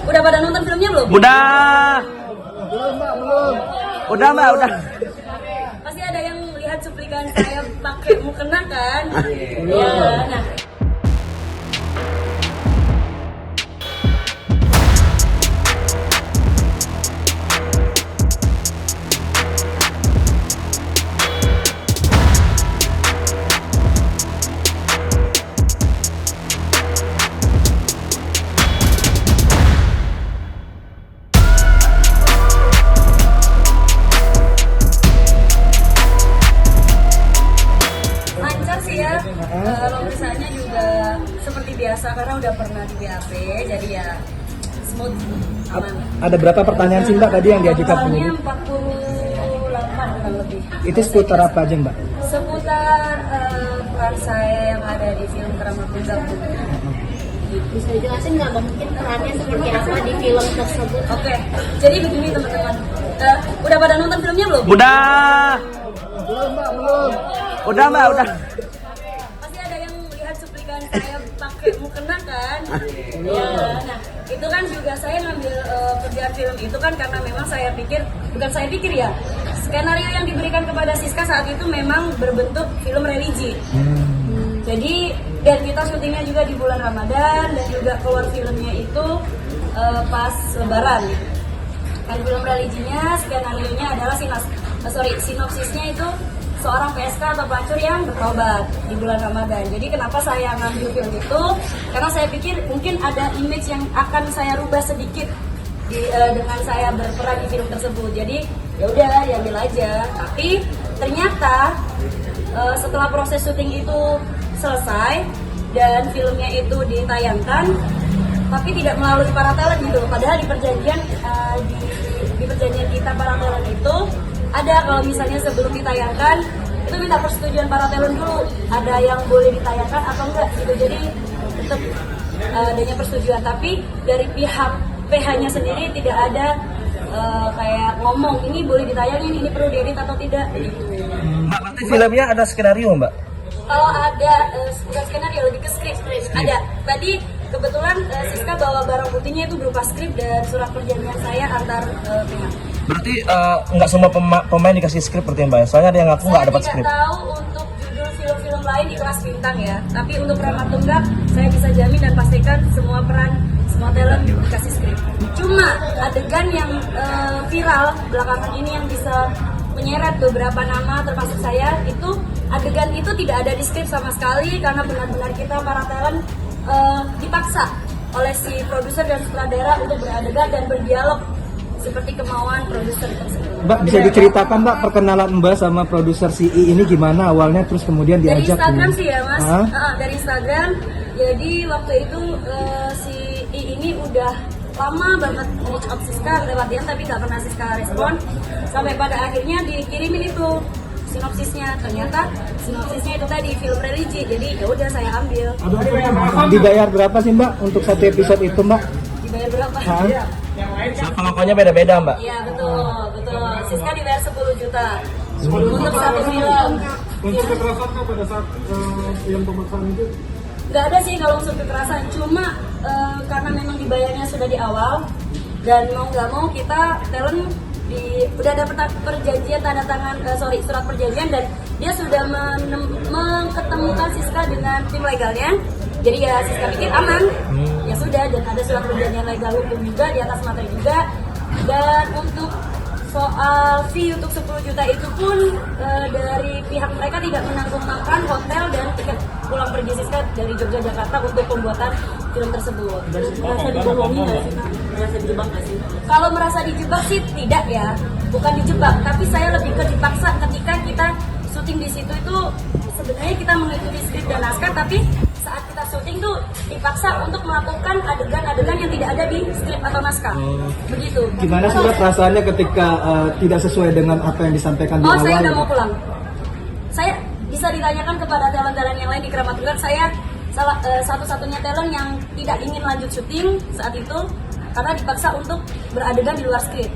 Udah pada nonton filmnya belum? Udah. Belum. Udah Mbak, udah. Pasti ada yang lihat cuplikan saya pakai mukena kan? Iya. Nah, lancar sih ya. Pemeriksaannya juga seperti biasa karena udah pernah di BAP, jadi ya smooth, aman. Ada berapa pertanyaan sih Mbak tadi yang diajukan Totalnya penyidik? 48 kurang lebih. Itu seputar apa aja Mbak? Seputar peran saya yang ada di film Keramat Menzabu. Bisa dijelasin nggak Bang, mungkin perannya seperti apa di film tersebut? Oke, jadi begini teman-teman. Udah pada nonton filmnya belum? Udah. Belum. Udah Mbak, udah. Pasti ada yang lihat cuplikan saya pakai mukena kan? Iya. Nah, itu kan juga saya ngambil kerjaan film itu kan karena memang saya pikir, bukan saya pikir ya, skenario yang diberikan kepada Siska saat itu memang berbentuk film religi. Jadi dan kita syutingnya juga di bulan Ramadan dan juga keluar filmnya itu pas Lebaran. Dan film religinya, skenario-nya adalah sinopsisnya itu seorang PSK atau pelacur yang bertobat di bulan Ramadan. Jadi kenapa saya ngambil film itu? Karena saya pikir mungkin ada image yang akan saya rubah sedikit dengan saya berperan di film tersebut. Jadi ya udah diambil aja. Tapi ternyata setelah proses syuting itu selesai dan filmnya itu ditayangkan, tapi tidak melalui para talent gitu. Padahal di perjanjian di perjanjian kita para talent itu ada kalau misalnya sebelum ditayangkan itu minta persetujuan para talent dulu, ada yang boleh ditayangkan atau enggak gitu. Jadi tetap adanya persetujuan, tapi dari pihak PH-nya sendiri tidak ada kayak ngomong ini boleh ditayangin, ini perlu diedit atau tidak gitu. Mbak, berarti filmnya ada skenario Mbak? Kalau ada bukan skenario, lebih ke skrip. Ada. Tadi kebetulan Siska bawa barang buktinya itu berupa skrip dan surat perjanjian saya antar pihak. Berarti nggak semua pemain dikasih skrip berarti Mbak ya? Soalnya ada yang ngaku nggak dapat skrip. Saya tidak tahu untuk judul film-film lain di kelas bintang ya. Tapi untuk peran Tunggak, saya bisa jamin dan pastikan semua peran, semua talent dikasih skrip. Cuma adegan yang viral belakangan ini yang bisa menyeret beberapa nama termasuk saya, itu adegan itu tidak ada di skrip sama sekali karena benar-benar kita para talent dipaksa oleh si produser dan sutradara untuk beradegan dan berdialog seperti kemauan produser tersebut. Mbak bisa diceritakan Mbak perkenalan Mbak sama produser si I ini gimana awalnya terus kemudian Dari diajak? Instagram sih ya Mas. Hah? Dari Instagram. Jadi waktu itu si I ini udah lama banget reach out Siska lewat dia tapi nggak pernah Siska respon. Sampai pada akhirnya dikirimin itu sinopsisnya. Ternyata sinopsisnya itu tadi film religi. Jadi ya udah saya ambil. Dibayar berapa sih Mbak untuk satu episode itu Mbak? Dibayar berapa? Hah? Pokoknya beda-beda Mbak. Iya betul. Siska dibayar 10 juta untuk satu film. Unsur kekerasan nggak pada saat yang pemaksaan itu? Nggak ada sih kalau unsur kekerasan, cuma karena memang dibayarnya sudah di awal dan mau nggak mau kita talent udah ada perjanjian tanda tangan surat perjanjian dan dia sudah mengetemukan Siska dengan tim legalnya. Jadi ya Siska pikir aman, ya sudah, dan ada surat perjanjian legal hukum juga di atas materi juga. Dan untuk soal fee untuk 10 juta itu pun dari pihak mereka tidak menanggung makan, hotel, dan tiket pulang pergi Siska dari Jogja Jakarta untuk pembuatan film tersebut. Merasa dibohongi nggak sih? Merasa dijebak nggak sih? Kalau merasa dijebak sih tidak ya, bukan dijebak, tapi saya lebih ke dipaksa ketika kita syuting di situ itu sebenarnya kita mengikuti skrip dan naskah, tapi saat kita syuting tuh dipaksa untuk melakukan adegan-adegan yang tidak ada di skrip atau naskah. Begitu. Gimana sih Mbak perasaannya ketika tidak sesuai dengan apa yang disampaikan di awal? Saya udah mau pulang. Saya bisa ditanyakan kepada talent-talent yang lain di Keramat Tunggak, saya satu-satunya talent yang tidak ingin lanjut syuting saat itu karena dipaksa untuk beradegan di luar skrip.